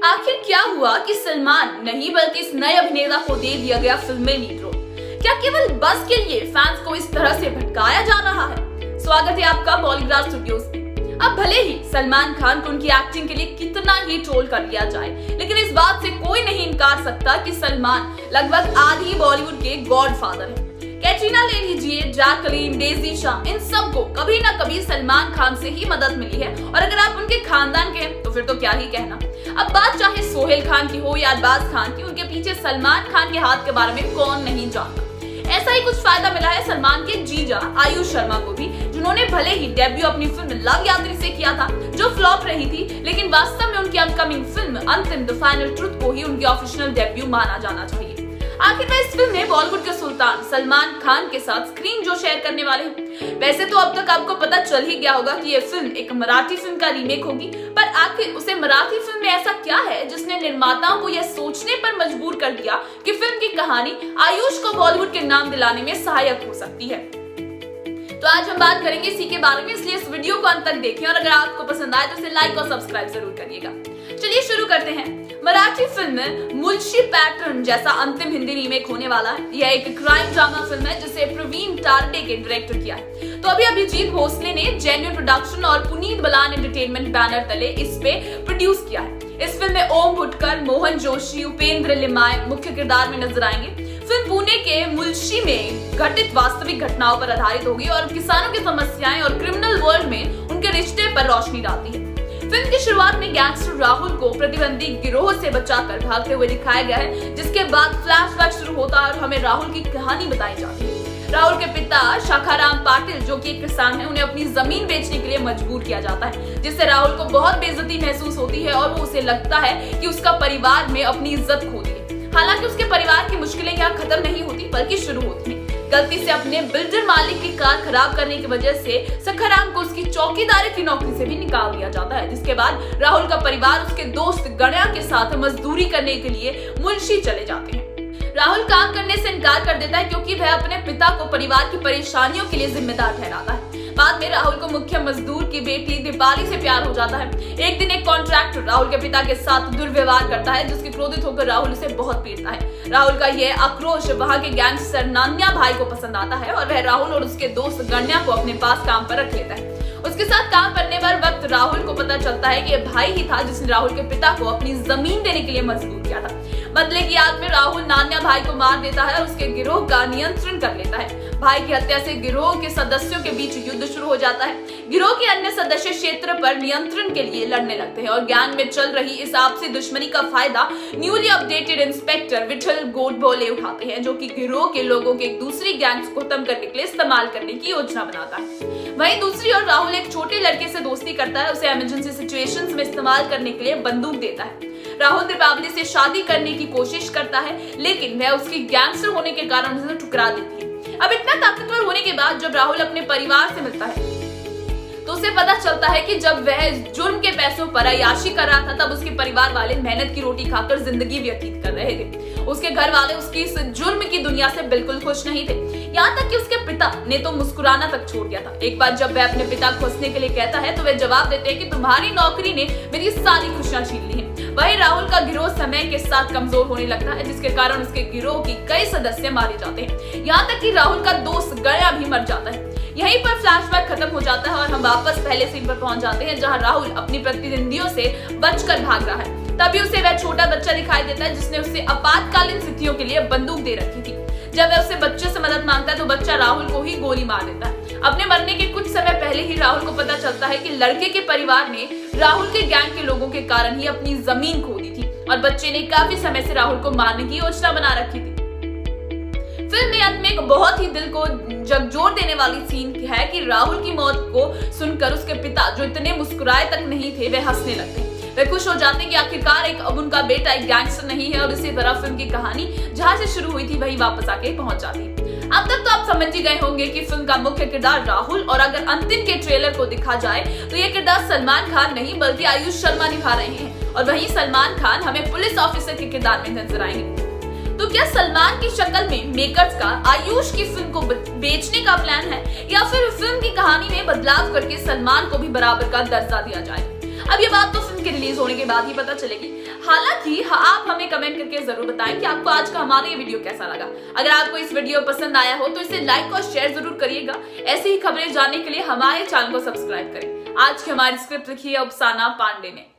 आखिर क्या हुआ कि सलमान नहीं बल्कि इस नए अभिनेता को दे दिया गया फिल्म में लीड रोल? क्या केवल बस के लिए फैंस को इस तरह से भटकाया जा रहा है? स्वागत है आपका बॉलीवुड स्टूडियोज में। अब भले ही सलमान खान को उनकी एक्टिंग के लिए कितना ही ट्रोल कर लिया जाए, लेकिन इस बात से कोई नहीं इनकार सकता कि सलमान लगभग आधी बॉलीवुड के गॉडफादर हैं। कैटरीना ले लीजिए, जैकलीन, डेजी शाह, इन सबको कभी ना कभी सलमान खान से ही मदद मिली है, और अगर आप उनके खानदान के हैं तो फिर तो क्या ही कहना। अब बात चाहे सोहेल खान की हो या अरबाज खान की, उनके पीछे सलमान खान के हाथ के बारे में कौन नहीं जानता। ऐसा ही कुछ फायदा मिला है सलमान के जीजा आयुष शर्मा को भी, जिन्होंने भले ही डेब्यू अपनी फिल्म लव यात्री से किया था जो फ्लॉप रही थी, लेकिन वास्तव में उनकी अपकमिंग फिल्म अंतिम द फाइनल ट्रुथ को ही उनकी ऑफिशियल डेब्यू माना जाना चाहिए। आखिर में इस फिल्म में बॉलीवुड के सुल्तान सलमान खान के साथ स्क्रीन जो शेयर करने वाले हैं। वैसे तो अब तक आपको पता चल ही गया होगा कि ये फिल्म एक मराठी फिल्म का रीमेक होगी, पर आखिर उसे मराठी फिल्म में ऐसा क्या है जिसने निर्माताओं को यह सोचने पर मजबूर कर दिया कि फिल्म की कहानी आयुष को बॉलीवुड के नाम दिलाने में सहायक हो सकती है। तो आज हम बात करेंगे इसी के बारे में, इसलिए इस वीडियो को अंत तक देखें, और अगर आपको पसंद आए तो इसे लाइक और सब्सक्राइब जरूर करिएगा। चलिए शुरू करते हैं। मराठी फिल्म में मुंशी पैटर्न जैसा अंतिम हिंदी रीमेक होने वाला है। यह एक क्राइम ड्रामा फिल्म है जिसे प्रवीण टारडे के डायरेक्टर किया है। तो अभी अभिजीत भोसले ने जेन्युइन प्रोडक्शन और पुनीत बलान एंटरटेनमेंट बैनर तले इस पे प्रोड्यूस किया है। इस फिल्म में ओम भुटकर, मोहन जोशी, उपेंद्र लिमाय मुख्य किरदार में नजर आएंगे। फिल्म पुणे के मुल्शी में घटित वास्तविक घटनाओं पर आधारित होगी और किसानों की समस्याएं और क्रिमिनल वर्ल्ड में उनके रिश्ते पर रोशनी डालती है। फिल्म की शुरुआत में गैंगस्टर राहुल को प्रतिबंधी गिरोह से बचाकर भागते हुए दिखाया गया है, जिसके बाद फ्लैशबैक शुरू होता है और हमें राहुल की कहानी बताई जाती है। राहुल के पिता शाखाराम पाटिल, जो कि एक किसान है, उन्हें अपनी जमीन बेचने के लिए मजबूर किया जाता है, जिससे राहुल को बहुत बेइज्जती महसूस होती है और वो उसे लगता है कि उसका परिवार में अपनी इज्जत खो दी है। हालांकि उसके परिवार की मुश्किलें यहाँ खत्म नहीं होती बल्कि शुरू होती हैं। गलती से अपने बिल्डर मालिक की कार खराब करने की वजह से सखाराम को उसकी चौकीदारी की नौकरी से भी निकाल दिया जाता है, जिसके बाद राहुल का परिवार उसके दोस्त गणया के साथ मजदूरी करने के लिए मुंशी चले जाते हैं। राहुल काम करने से इनकार कर देता है क्योंकि वह अपने पिता को परिवार की परेशानियों के लिए जिम्मेदार ठहराता है। बाद में राहुल को मुख्य मजदूर की बेटी दीपाली से प्यार हो जाता है। एक दिन एक कॉन्ट्रैक्टर राहुल के पिता के साथ दुर्व्यवहार करता है, जिसके क्रोधित होकर राहुल उसे बहुत पीटता है। राहुल का यह आक्रोश वहां के गैंगस्टर नान्या भाई को पसंद आता है और वह राहुल और उसके दोस्त गण्या को अपने पास काम पर रख लेता है। उसके साथ काम करने पर वक्त राहुल को पता चलता है कि यह भाई ही था जिसने राहुल के पिता को अपनी जमीन देने के लिए मजबूर किया था। बदले की याद में राहुल नान्या भाई को मार देता है और उसके गिरोह का नियंत्रण कर लेता है। भाई की हत्या से गिरोह के सदस्यों के बीच युद्ध शुरू हो जाता है। गिरोह के अन्य सदस्य क्षेत्र पर नियंत्रण के लिए लड़ने लगते हैं और गैंग में चल रही इस आपसी दुश्मनी का फायदा newly updated inspector Vithal Godbole उठाते हैं, जो कि गिरोह के लोगों के एक दूसरी गैंग्स को खत्म करने के लिए इस्तेमाल करने की योजना बनाता है। वहीं दूसरी ओर राहुल एक छोटे लड़के से दोस्ती करता है, उसे इमरजेंसी सिचुएशंस में इस्तेमाल करने के लिए बंदूक देता है। राहुल दीपावली से शादी करने की कोशिश करता है, लेकिन वह उसकी गैंगस्टर होने के कारण उसे ठुकरा देती है। अब इतना ताकतवर होने के बाद जब राहुल अपने परिवार से मिलता है तो उसे पता चलता है कि जब वह जुर्म के पैसों पर अय्याशी कर रहा था, तब उसके परिवार वाले मेहनत की रोटी खाकर जिंदगी व्यतीत कर रहे थे। उसके घर वाले उसकी इस जुर्म की दुनिया से बिल्कुल खुश नहीं थे, यहाँ तक कि उसके पिता ने तो मुस्कुराना तक छोड़ दिया था। एक बार जब वह अपने पिता को हंसने के लिए कहता है तो वह जवाब देते हैं कि तुम्हारी नौकरी ने मेरी सारी खुशियां छीन ली हैं। वहीं राहुल का गिरोह समय के साथ कमजोर होने लगता है, जिसके कारण उसके गिरोह की कई सदस्य मारे जाते हैं, यहाँ तक कि राहुल का दोस्त गया भी मर जाता है। यहीं पर फ्लैशबैक खत्म हो जाता है और हम वापस पहले सीन पर पहुंच जाते हैं, जहां राहुल अपनी प्रतिद्वंदियों से बचकर भाग रहा है। तभी उसे वह छोटा बच्चा दिखाई देता है जिसने उसे आपातकालीन स्थितियों के लिए बंदूक दे रखी थी। जब वह उससे बच्चे से मदद मांगता है तो बच्चा राहुल को ही गोली मार देता है। अपने मरने के कुछ समय पहले ही राहुल को पता चलता है कि लड़के के परिवार ने राहुल के गैंग के लोगों के कारण ही अपनी जमीन खो दी थी और बच्चे ने काफी समय से राहुल को मारने की योजना बना रखी थी। फिल्म में अंत में एक बहुत ही दिल को झकझोर देने वाली सीन है कि राहुल की मौत को सुनकर उसके पिता, जो इतने मुस्कुराए तक नहीं थे, वे हंसने लगते हैं। वे खुश हो जाते हैं कि आखिरकार अब उनका बेटा एक गैंगस्टर नहीं है, और इसी तरह फिल्म की कहानी जहां से शुरू हुई थी वहीं वापस आके पहुंच जाती है। अब तक तो आप समझ ही गए होंगे कि फिल्म का मुख्य किरदार राहुल, और अगर अंतिम के ट्रेलर को देखा जाए तो ये किरदार सलमान खान नहीं बल्कि आयुष शर्मा निभा रहे हैं, और वहीं सलमान खान हमें पुलिस ऑफिसर के किरदार में नजर आएंगे। तो क्या सलमान की शक्ल में मेकर्स का आयुष की फिल्म को बेचने का प्लान है, या फिर फिल्म की कहानी में बदलाव करके सलमान को भी बराबर का दर्जा दिया जाए? अब ये बात तो फिल्म के रिलीज होने के बाद ही पता चलेगी। हालांकि आप हमें कमेंट करके जरूर बताएं कि आपको आज का हमारा ये वीडियो कैसा लगा। अगर आपको इस वीडियो पसंद आया हो तो इसे लाइक और शेयर जरूर करिएगा। ऐसी ही खबरें जानने के लिए हमारे चैनल को सब्सक्राइब करें। आज की हमारी स्क्रिप्ट लिखी है अफसाना पांडे ने।